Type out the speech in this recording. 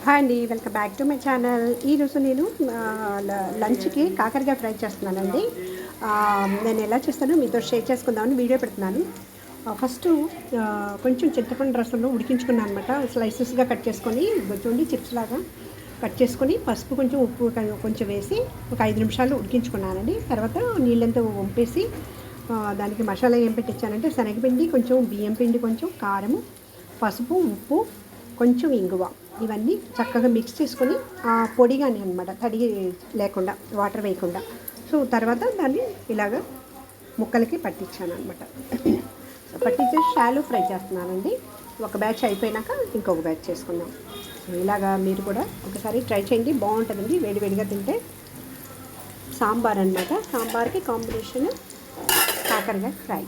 Hi అండి, welcome back to my channel. ఈరోజు నేను లంచ్కి కాకరకాయ ఫ్రై చేస్తున్నానండి. నేను ఎలా చేస్తానో మీతో షేర్ చేసుకుందామని వీడియో పెడుతున్నాను. ఫస్ట్ కొంచెం చింతపండు రసంలో ఉడికించుకున్నాను అనమాట. స్లైసెస్గా కట్ చేసుకొని చూడండి, చిప్స్ లాగా కట్ చేసుకొని పసుపు కొంచెం ఉప్పు కొంచెం వేసి ఒక 5 నిమిషాలు ఉడికించుకున్నానండి. తర్వాత నీళ్ళంతా వంపేసి దానికి మసాలా ఏం పెట్టించానంటే శనగపిండి కొంచెం, బియ్యం పిండి కొంచెం, కారము, పసుపు, ఉప్పు, కొంచెం ఇంగువ, ఇవన్నీ చక్కగా మిక్స్ చేసుకొని పొడిగానే అనమాట, తడి లేకుండా, వాటర్ వేయకుండా. సో తర్వాత దాన్ని ఇలాగ ముక్కలకి పట్టించాను అనమాట. పట్టించేసి షాలో ఫ్రై చేస్తున్నానండి. ఒక బ్యాచ్ అయిపోయినాక ఇంకొక బ్యాచ్ చేసుకుందాం. సో ఇలాగా మీరు కూడా ఒకసారి ట్రై చేయండి, బాగుంటుందండి వేడివేడిగా తింటే. సాంబార్ అనమాట, సాంబార్కి కాంబినేషన్ కాకరకాయ ఫ్రై.